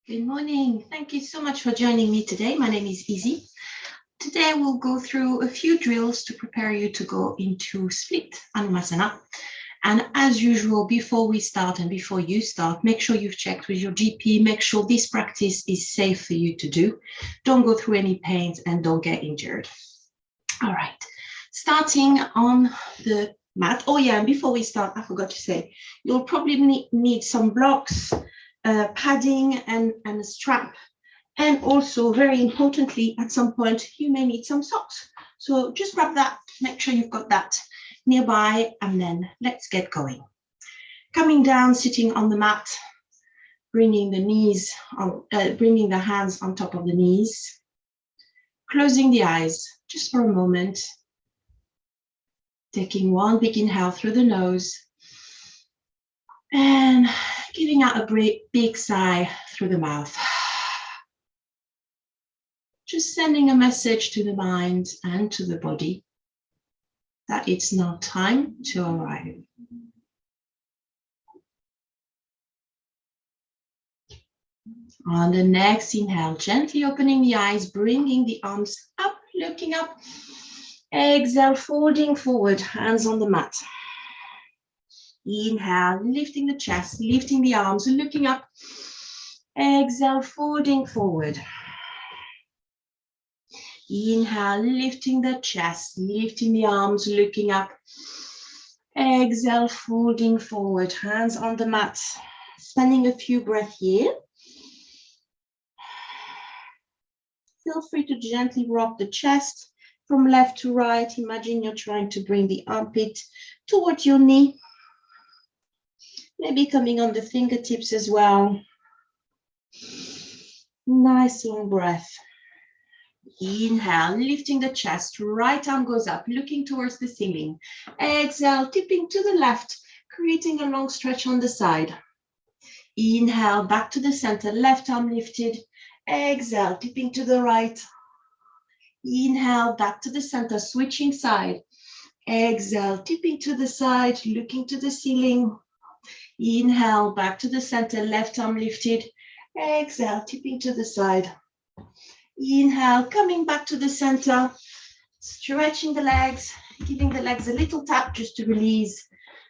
Good morning. Thank you so much for joining me today. My name is Izzie. Today we'll go through a few drills to prepare you to go into split Hanumanasana. And as usual, before we start and before you start, make sure you've checked with your GP, make sure this practice is safe for you to do. Don't go through any pains and don't get injured. All right, starting on the mat. Oh yeah, and before we start, I forgot to say, you'll probably need some blocks, padding and a strap. And also, very importantly, at some point, you may need some socks. So just grab that, make sure you've got that nearby, and then let's get going. Coming down, sitting on the mat, bringing the knees on, bringing the hands on top of the knees, closing the eyes just for a moment, taking one big inhale through the nose, and giving out a big sigh through the mouth. Just sending a message to the mind and to the body that it's now time to arrive. On the next inhale, gently opening the eyes, bringing the arms up, looking up. Exhale, folding forward, hands on the mat. Inhale, lifting the chest, lifting the arms, looking up. Exhale, folding forward. Inhale, lifting the chest, lifting the arms, looking up. Exhale, folding forward, hands on the mat. Spending a few breaths here. Feel free to gently rock the chest from left to right. Imagine you're trying to bring the armpit towards your knee. Maybe coming on the fingertips as well. Nice long breath. Inhale, lifting the chest, right arm goes up, looking towards the ceiling. Exhale, tipping to the left, creating a long stretch on the side. Inhale, back to the center, left arm lifted. Exhale, tipping to the right. Inhale, back to the center, switching side. Exhale, tipping to the side, looking to the ceiling. Inhale, back to the center, left arm lifted. Exhale, tipping to the side. Inhale, coming back to the center, stretching the legs, giving the legs a little tap just to release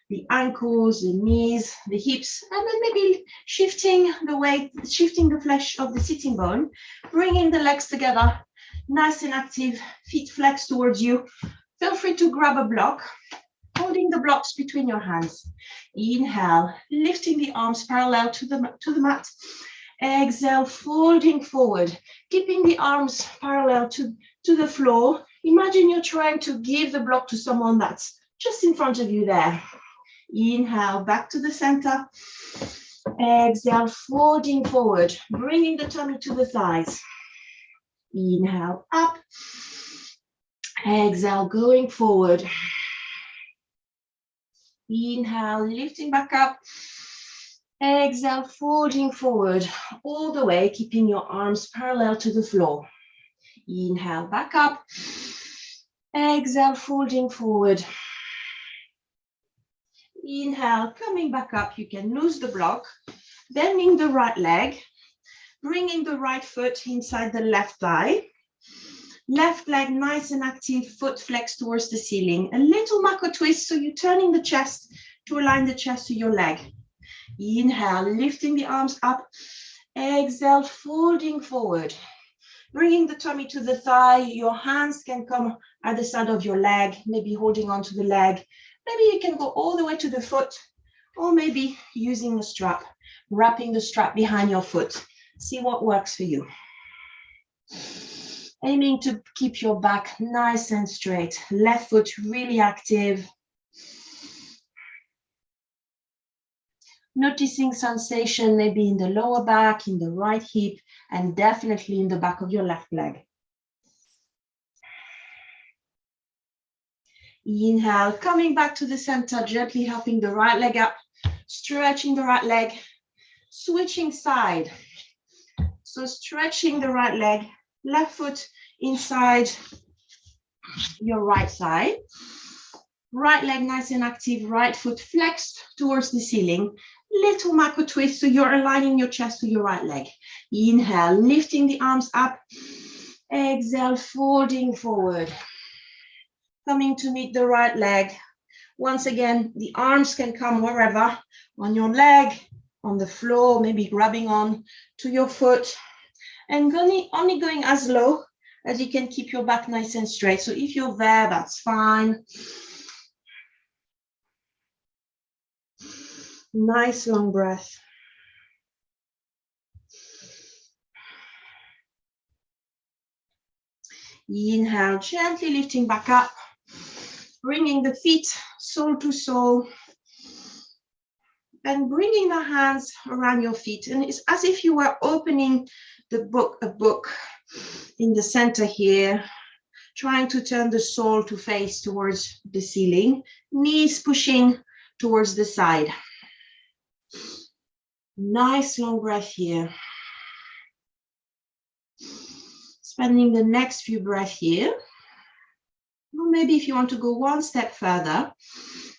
the ankles, the knees, the hips, and then maybe shifting the weight, shifting the flesh of the sitting bone, bringing the legs together, nice and active, feet flexed towards you. Feel free to grab a block, holding the blocks between your hands. Inhale, lifting the arms parallel to the mat. Exhale, folding forward, keeping the arms parallel to the floor. Imagine you're trying to give the block to someone that's just in front of you there. Inhale, back to the center. Exhale, folding forward, bringing the tummy to the thighs. Inhale, up. Exhale, going forward. Inhale, lifting back up. Exhale, folding forward all the way, keeping your arms parallel to the floor. Inhale, back up. Exhale, folding forward. Inhale, coming back up. You can lose the block, bending the right leg, bringing the right foot inside the left thigh. Left leg nice and active, foot flexed towards the ceiling. A little mako twist, so you're turning the chest to align the chest to your leg. Inhale, lifting the arms up. Exhale, folding forward. Bringing the tummy to the thigh. Your hands can come at the side of your leg, maybe holding onto the leg. Maybe you can go all the way to the foot, or maybe using a strap, wrapping the strap behind your foot. See what works for you. Aiming to keep your back nice and straight. Left foot really active. Noticing sensation maybe in the lower back, in the right hip, and definitely in the back of your left leg. Inhale, coming back to the center, gently helping the right leg up, stretching the right leg, switching side. So stretching the right leg, left foot inside your right side. Right leg nice and active, right foot flexed towards the ceiling. little mako twist, so you're aligning your chest to your right leg. Inhale, lifting the arms up. Exhale, folding forward. Coming to meet the right leg. Once again, the arms can come wherever, on your leg, on the floor, maybe grabbing on to your foot, and only going as low as you can keep your back nice and straight. So if you're there, that's fine. Nice long breath. Inhale, gently lifting back up, bringing the feet sole to sole, and bringing the hands around your feet. And it's as if you were opening a book in the center here, trying to turn the sole to face towards the ceiling, knees pushing towards the side. Nice long breath here. Spending the next few breaths here. Or maybe if you want to go one step further,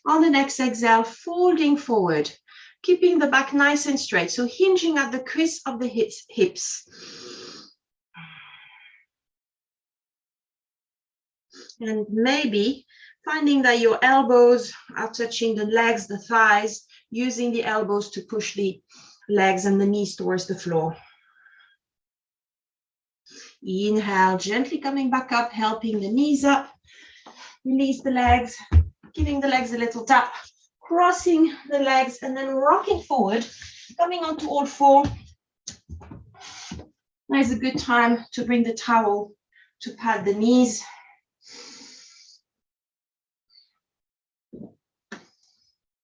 on the next exhale, folding forward, keeping the back nice and straight. So hinging at the crease of the hips. And maybe finding that your elbows are touching the legs, the thighs, using the elbows to push the legs and the knees towards the floor. Inhale, gently coming back up, helping the knees up. Release the legs, giving the legs a little tap, crossing the legs, and then rocking forward, coming onto all four. Now is a good time to bring the towel to pad the knees.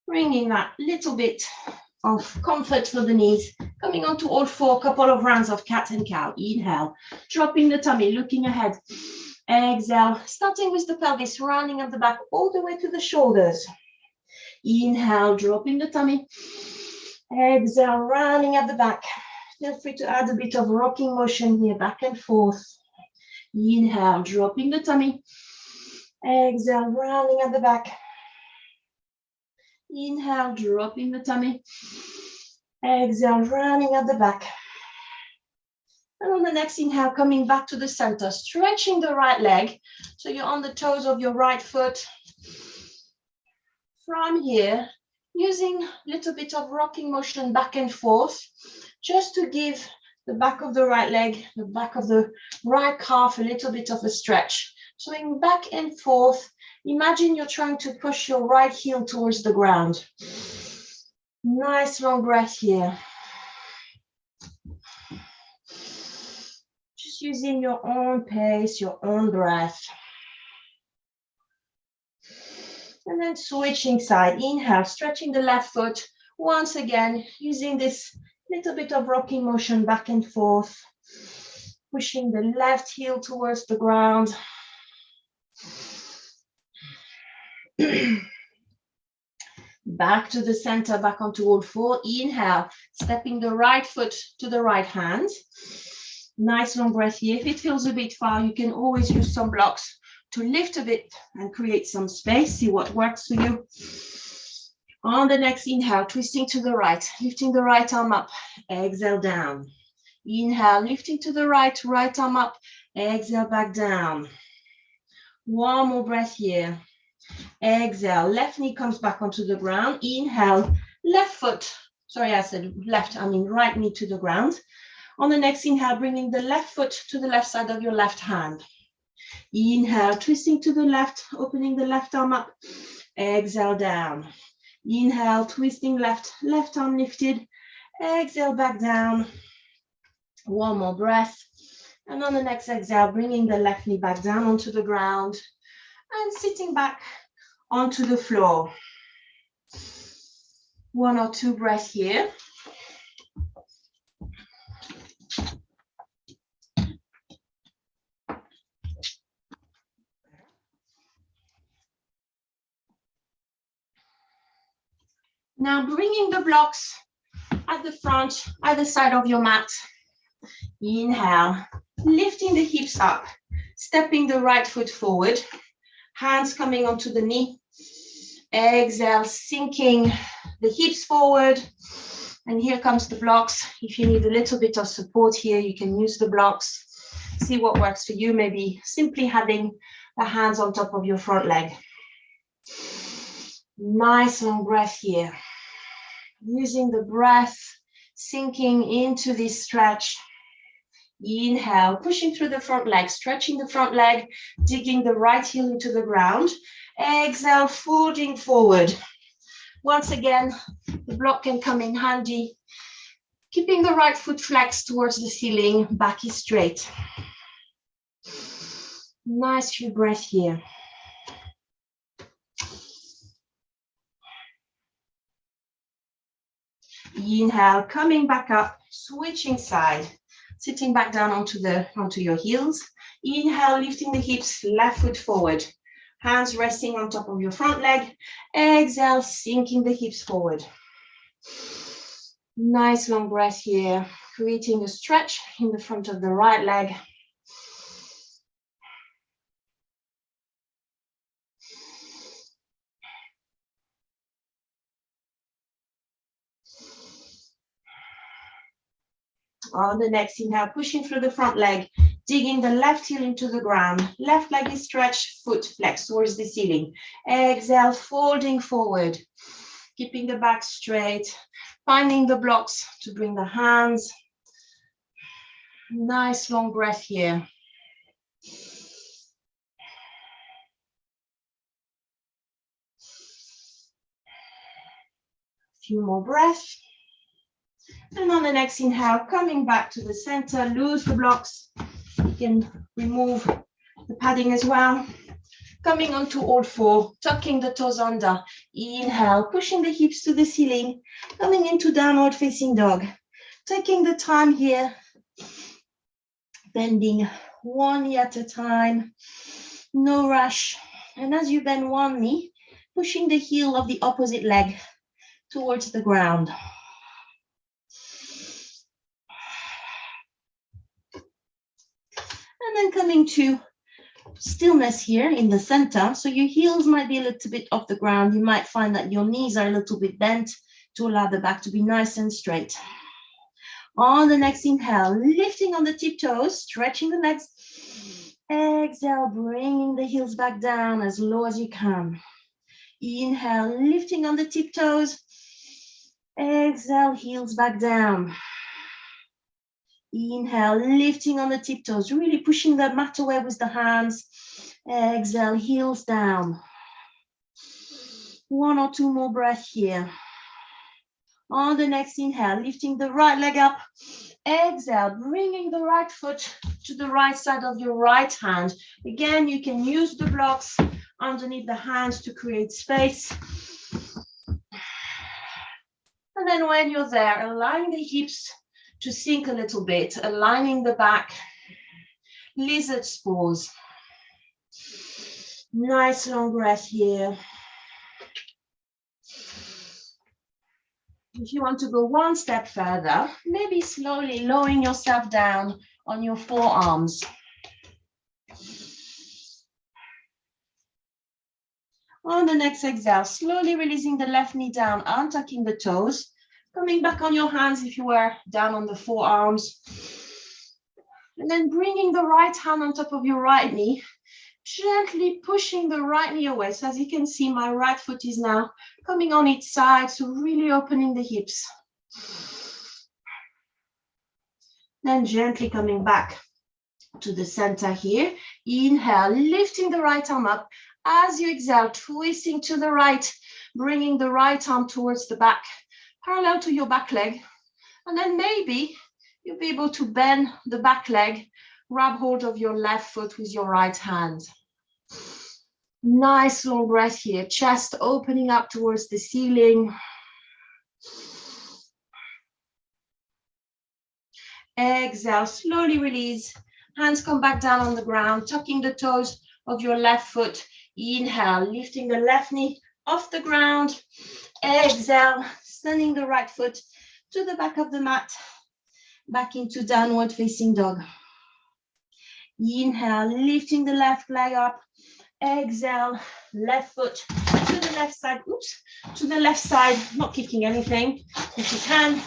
Bringing that little bit of comfort for the knees, coming onto all four, couple of rounds of cat and cow. Inhale, dropping the tummy, looking ahead. Exhale, starting with the pelvis, rounding up the back all the way to the shoulders. Inhale, dropping the tummy. Exhale, rounding up the back. Feel free to add a bit of rocking motion here, back and forth. Inhale, dropping the tummy. Exhale, rounding at the back. Inhale, dropping the tummy. Exhale, rounding at the back. And on the next inhale, coming back to the center, stretching the right leg. So you're on the toes of your right foot. From here, using a little bit of rocking motion back and forth, just to give the back of the right leg, the back of the right calf, a little bit of a stretch. Swing back and forth. Imagine you're trying to push your right heel towards the ground. Nice long breath here. Just using your own pace, your own breath. And then switching side. Inhale, stretching the left foot. Once again, using this little bit of rocking motion back and forth. Pushing the left heel towards the ground. Back to the center, back onto all four. Inhale, stepping the right foot to the right hand. Nice long breath here. If it feels a bit far, you can always use some blocks to lift a bit and create some space. See what works for you. On the next inhale, twisting to the right, lifting the right arm up. Exhale down. Inhale, lifting to the right, right arm up. Exhale back down. One more breath here. Exhale, left knee comes back onto the ground. Inhale, left foot. Sorry, I said left, I mean right knee to the ground. On the next inhale, bringing the left foot to the left side of your left hand. Inhale, twisting to the left, opening the left arm up. Exhale down. Inhale, twisting left, left arm lifted. Exhale back down. One more breath. And on the next exhale, bringing the left knee back down onto the ground and sitting back onto the floor. One or two breaths here. Now bringing the blocks at the front, either side of your mat. Inhale, lifting the hips up, stepping the right foot forward, hands coming onto the knee. Exhale, sinking the hips forward. And here comes the blocks. If you need a little bit of support here, you can use the blocks. See what works for you. Maybe simply having the hands on top of your front leg. Nice long breath here. Using the breath, sinking into this stretch. Inhale, pushing through the front leg, stretching the front leg, digging the right heel into the ground. Exhale, folding forward. Once again, the block can come in handy. Keeping the right foot flexed towards the ceiling, back is straight. Nice few breaths here. Inhale, coming back up, switching side, sitting back down onto your heels. Inhale, lifting the hips, left foot forward. Hands resting on top of your front leg. Exhale, sinking the hips forward. Nice long breath here, creating a stretch in the front of the right leg. On the next inhale, pushing through the front leg, digging the left heel into the ground. Left leg is stretched, foot flexed towards the ceiling. Exhale, folding forward, keeping the back straight, finding the blocks to bring the hands. Nice long breath here. Few more breaths. And on the next inhale, coming back to the center, lose the blocks. You can remove the padding as well. Coming onto all four, tucking the toes under. Inhale, pushing the hips to the ceiling. Coming into downward facing dog. Taking the time here. Bending one knee at a time. No rush. And as you bend one knee, pushing the heel of the opposite leg towards the ground. And then coming to stillness here in the center. So your heels might be a little bit off the ground. You might find that your knees are a little bit bent to allow the back to be nice and straight. On the next inhale, lifting on the tiptoes, stretching the legs. Exhale, bringing the heels back down as low as you can. Inhale, lifting on the tiptoes. Exhale, heels back down. Inhale, lifting on the tiptoes, really pushing the mat away with the hands. Exhale, heels down. One or two more breaths here. On the next inhale, lifting the right leg up. Exhale, bringing the right foot to the right side of your right hand. Again, you can use the blocks underneath the hands to create space. And then when you're there, align the hips to sink a little bit, aligning the back. Lizard's pose. Nice long breath here. If you want to go one step further, maybe slowly lowering yourself down on your forearms. On the next exhale, slowly releasing the left knee down, untucking the toes. Coming back on your hands if you were down on the forearms. And then bringing the right hand on top of your right knee, gently pushing the right knee away. So as you can see, my right foot is now coming on its side, so really opening the hips. Then gently coming back to the center here. Inhale, lifting the right arm up. As you exhale, twisting to the right, bringing the right arm towards the back, parallel to your back leg. And then maybe you'll be able to bend the back leg, grab hold of your left foot with your right hand. Nice long breath here, chest opening up towards the ceiling. Exhale, slowly release. Hands come back down on the ground, tucking the toes of your left foot. Inhale, lifting the left knee off the ground. Exhale, sending the right foot to the back of the mat, back into downward facing dog. Inhale, lifting the left leg up. Exhale, left foot to the left side, oops, to the left side, not kicking anything, if you can.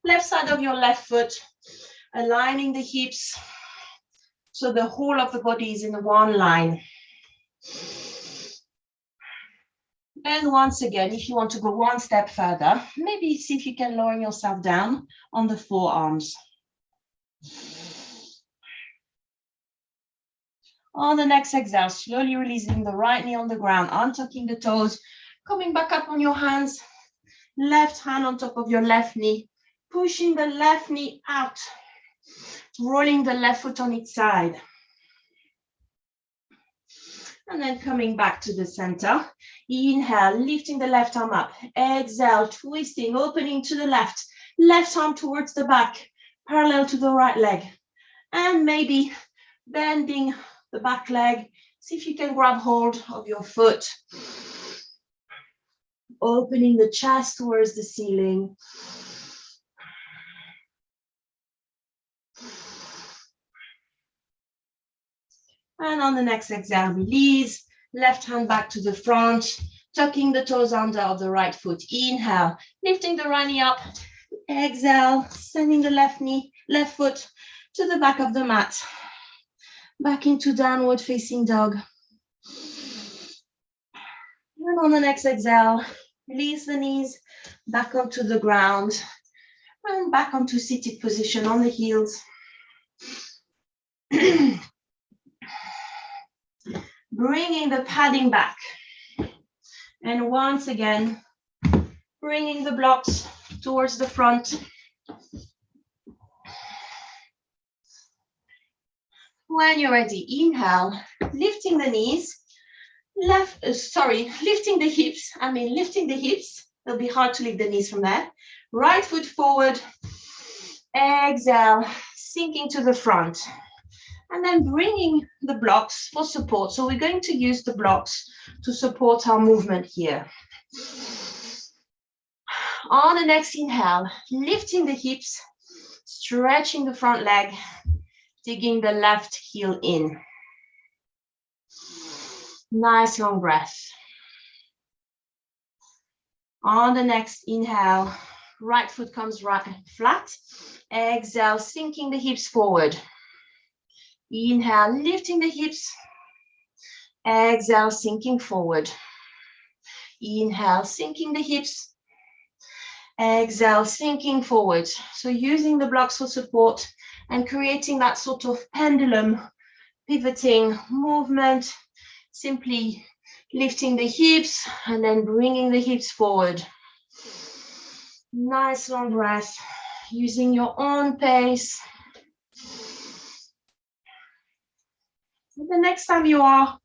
Left side of your left foot, aligning the hips so the whole of the body is in one line. And once again, if you want to go one step further, maybe see if you can lower yourself down on the forearms. On the next exhale, slowly releasing the right knee on the ground, untucking the toes, coming back up on your hands, left hand on top of your left knee, pushing the left knee out, rolling the left foot on its side. And then coming back to the center. Inhale, lifting the left arm up. Exhale, twisting, opening to the left. Left arm towards the back, parallel to the right leg. And maybe bending the back leg. See if you can grab hold of your foot. Opening the chest towards the ceiling. And on the next exhale, release. Left hand back to the front, tucking the toes under of the right foot. Inhale, lifting the right knee up. Exhale, sending the left foot to the back of the mat. Back into downward facing dog. And on the next exhale, release the knees back onto the ground and back onto seated position on the heels. Bringing the padding back. And once again, bringing the blocks towards the front. When you're ready, inhale, lifting the knees, lifting the hips. It'll be hard to lift the knees from there. Right foot forward, exhale, sinking to the front. And then bringing the blocks for support. So we're going to use the blocks to support our movement here. On the next inhale, lifting the hips, stretching the front leg, digging the left heel in. Nice long breath. On the next inhale, right foot comes right flat. Exhale, sinking the hips forward. Inhale, lifting the hips. Exhale, sinking forward. Inhale, sinking the hips. Exhale, sinking forward. So using the blocks for support and creating that sort of pendulum pivoting movement, simply lifting the hips and then bringing the hips forward. Nice long breath, using your own pace. The next time you are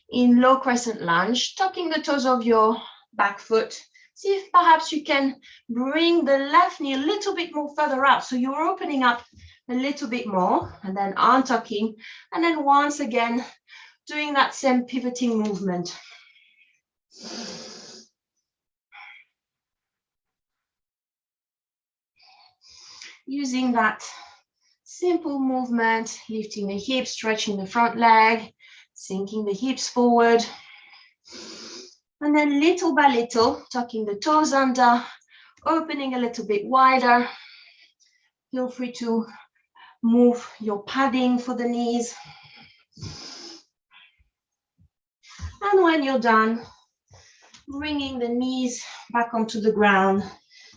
in low crescent lunge, tucking the toes of your back foot, see if perhaps you can bring the left knee a little bit more further out. So you're opening up a little bit more and then untucking. And then once again, doing that same pivoting movement. Using that simple movement, lifting the hips, stretching the front leg, sinking the hips forward. And then little by little, tucking the toes under, opening a little bit wider. Feel free to move your padding for the knees. And when you're done, bringing the knees back onto the ground,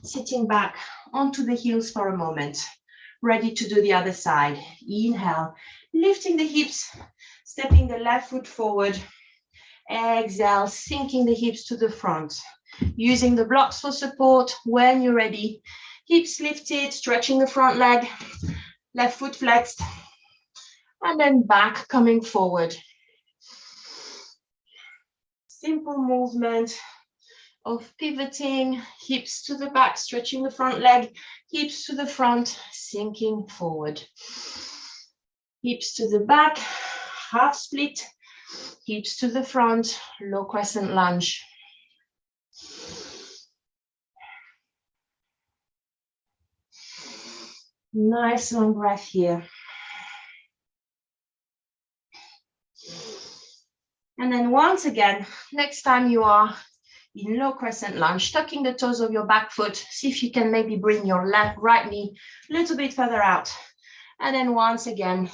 sitting back onto the heels for a moment. Ready to do the other side. Inhale, lifting the hips, stepping the left foot forward. Exhale, sinking the hips to the front. Using the blocks for support when you're ready. Hips lifted, stretching the front leg, left foot flexed, and then back coming forward. Simple movement of pivoting, hips to the back, stretching the front leg, hips to the front, sinking forward. Hips to the back, half split, hips to the front, low crescent lunge. Nice long breath here. And then once again, next time you are in low crescent lunge, tucking the toes of your back foot. See if you can maybe bring your left, right knee a little bit further out. And then once again,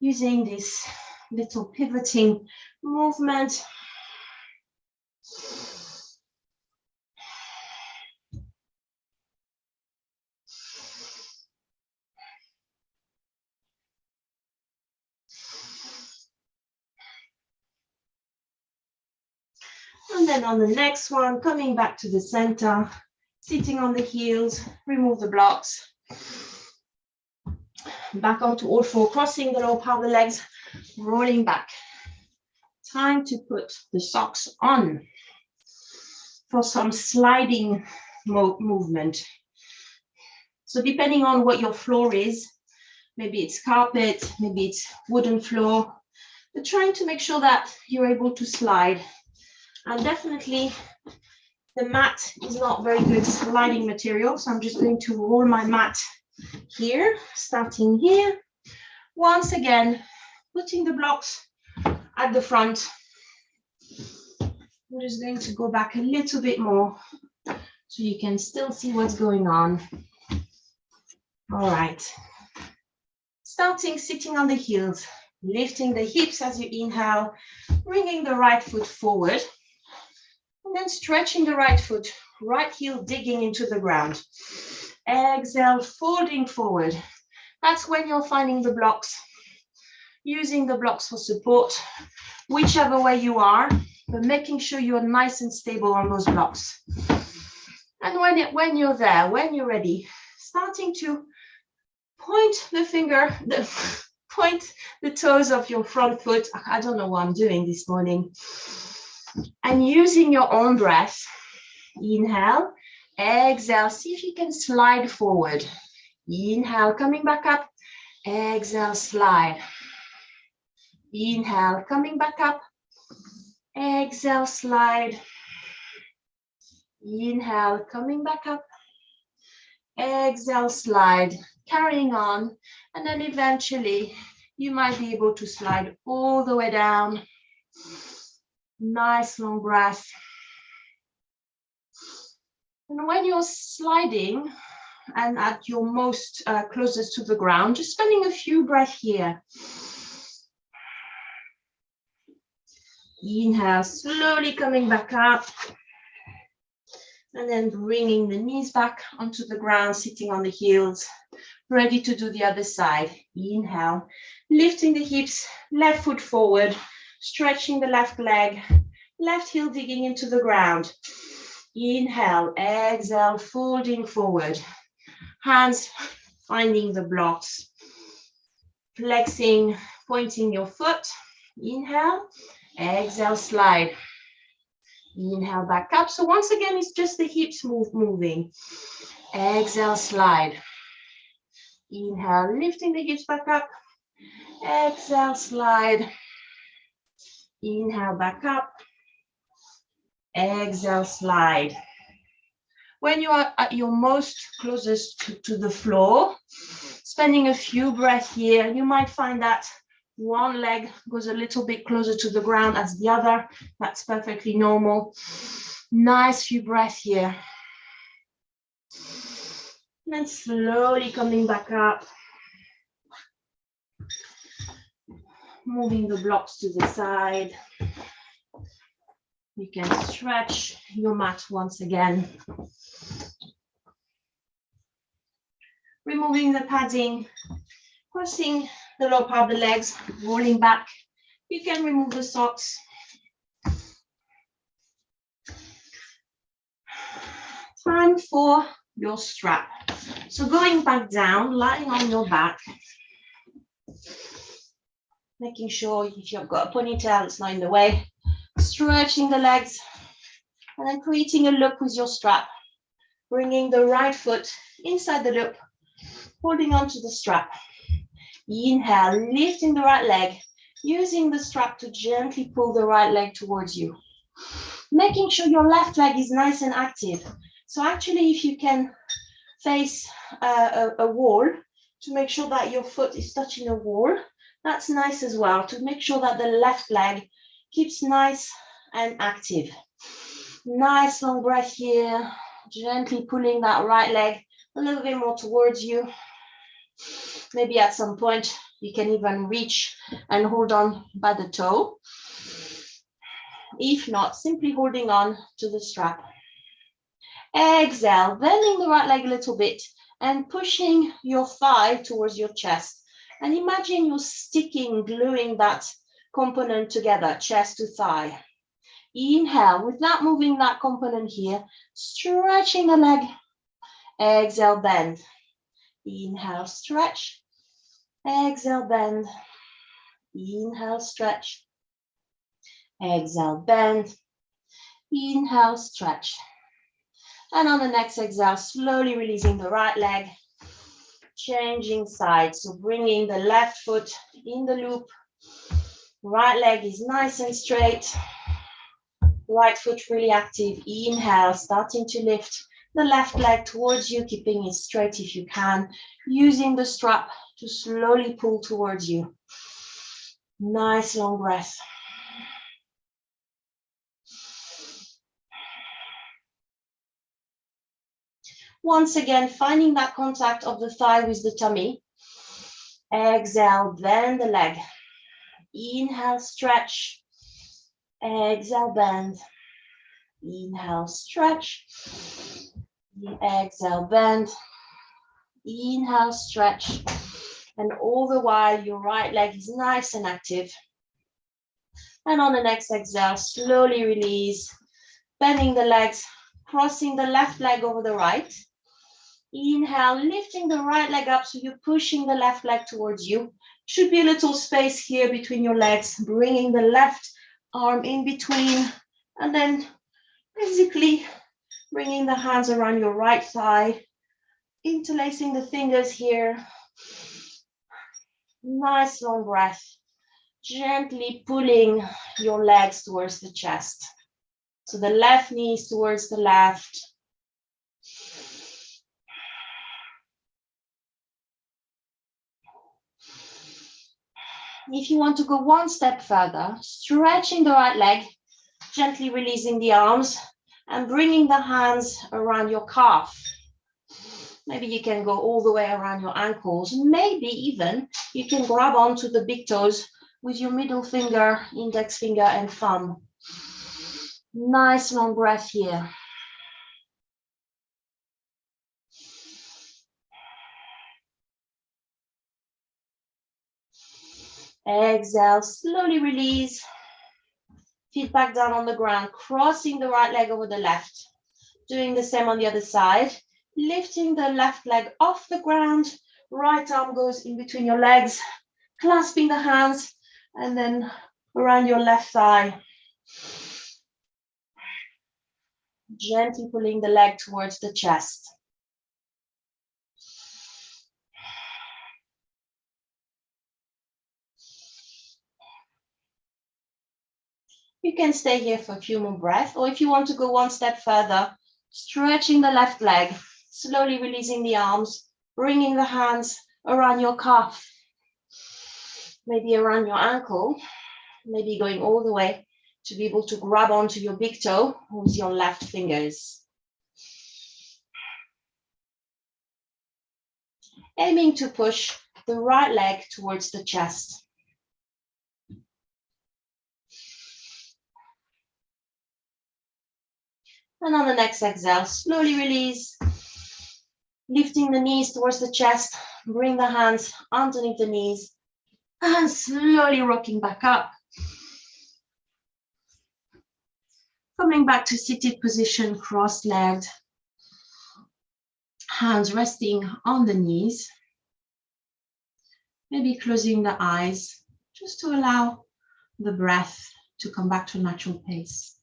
using this little pivoting movement. And then on the next one, coming back to the center, sitting on the heels, remove the blocks. Back onto all four, crossing the lower part of the legs, rolling back. Time to put the socks on for some sliding movement. So depending on what your floor is, maybe it's carpet, maybe it's wooden floor, but trying to make sure that you're able to slide. And definitely the mat is not very good sliding material, so I'm just going to roll my mat here, starting here. Once again, putting the blocks at the front. I'm just going to go back a little bit more so you can still see what's going on. All right. Starting sitting on the heels, lifting the hips as you inhale, bringing the right foot forward, and then stretching the right foot, right heel digging into the ground. Exhale, folding forward. That's when you're finding the blocks, using the blocks for support, whichever way you are, but making sure you're nice and stable on those blocks. And when you're there, when you're ready, starting to point the toes of your front foot. I don't know what I'm doing this morning. And using your own breath, inhale, exhale, see if you can slide forward. Inhale, coming back up, exhale, slide. Inhale, coming back up, exhale, slide. Inhale, coming back up, exhale, slide, carrying on, and then eventually you might be able to slide all the way down. Nice long breath. And when you're sliding and at your most closest to the ground, just spending a few breaths here. Inhale, slowly coming back up. And then bringing the knees back onto the ground, sitting on the heels, ready to do the other side. Inhale, lifting the hips, left foot forward, stretching the left leg, left heel digging into the ground. Inhale, exhale, folding forward. Hands finding the blocks. Flexing, pointing your foot. Inhale, exhale, slide. Inhale, back up. So once again, it's just the hips moving. Exhale, slide. Inhale, lifting the hips back up. Exhale, slide. Inhale, back up. Exhale, slide. When you are at your most closest to the floor, spending a few breaths here, you might find that one leg goes a little bit closer to the ground as the other. That's perfectly normal. Nice few breaths here. And then slowly coming back up. Moving the blocks to the side. You can stretch your mat once again. Removing the padding, crossing the lower part of the legs, rolling back. You can remove the socks. Time for your strap. So going back down, lying on your back. Making sure if you've got a ponytail, it's not in the way. Stretching the legs and then creating a loop with your strap. Bringing the right foot inside the loop, holding onto the strap. Inhale, lifting the right leg, using the strap to gently pull the right leg towards you. Making sure your left leg is nice and active. So actually, if you can face a wall to make sure that your foot is touching a wall, that's nice as well, to make sure that the left leg keeps nice and active. Nice long breath here. Gently pulling that right leg a little bit more towards you. Maybe at some point you can even reach and hold on by the toe. If not, simply holding on to the strap. Exhale, bending the right leg a little bit and pushing your thigh towards your chest. And imagine you're sticking, gluing that component together, chest to thigh. Inhale, without moving that component here, stretching the leg. Exhale, bend. Inhale, stretch. Exhale, bend. Inhale, stretch. Exhale, bend. Inhale, stretch. And on the next exhale, slowly releasing the right leg, changing sides. So bringing the left foot in the loop. Right leg is nice and straight. Right foot really active. Inhale, starting to lift the left leg towards you, keeping it straight if you can, using the strap to slowly pull towards you. Nice long breath. Once again, finding that contact of the thigh with the tummy. Exhale, bend the leg. Inhale, stretch. Exhale, bend. Inhale, stretch. Exhale, bend. Inhale, stretch. And all the while, your right leg is nice and active. And on the next exhale, slowly release, bending the legs, crossing the left leg over the right. Inhale, lifting the right leg up, so you're pushing the left leg towards you. Should be a little space here between your legs, bringing the left arm in between, and then basically bringing the hands around your right thigh, interlacing the fingers here. Nice long breath. Gently pulling your legs towards the chest. So the left knee is towards the left. If you want to go one step further, stretching the right leg, gently releasing the arms and bringing the hands around your calf. Maybe you can go all the way around your ankles. Maybe even you can grab onto the big toes with your middle finger, index finger, and thumb. Nice long breath here. Exhale, slowly release. Feet back down on the ground, crossing the right leg over the left. Doing the same on the other side. Lifting the left leg off the ground. Right arm goes in between your legs, clasping the hands, and then around your left thigh. Gently pulling the leg towards the chest. You can stay here for a few more breaths, or if you want to go one step further, stretching the left leg, slowly releasing the arms, bringing the hands around your calf, maybe around your ankle, maybe going all the way to be able to grab onto your big toe with your left fingers. Aiming to push the right leg towards the chest. And on the next exhale, slowly release, lifting the knees towards the chest, bring the hands underneath the knees, and slowly rocking back up. Coming back to seated position, cross-legged, hands resting on the knees. Maybe closing the eyes, just to allow the breath to come back to a natural pace.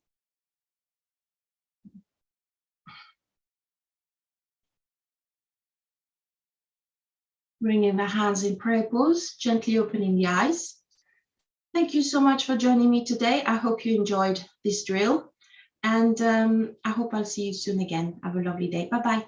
Bringing the hands in prayer pose, gently opening the eyes. Thank you so much for joining me today. I hope you enjoyed this drill, and I hope I'll see you soon again. Have a lovely day. Bye-bye.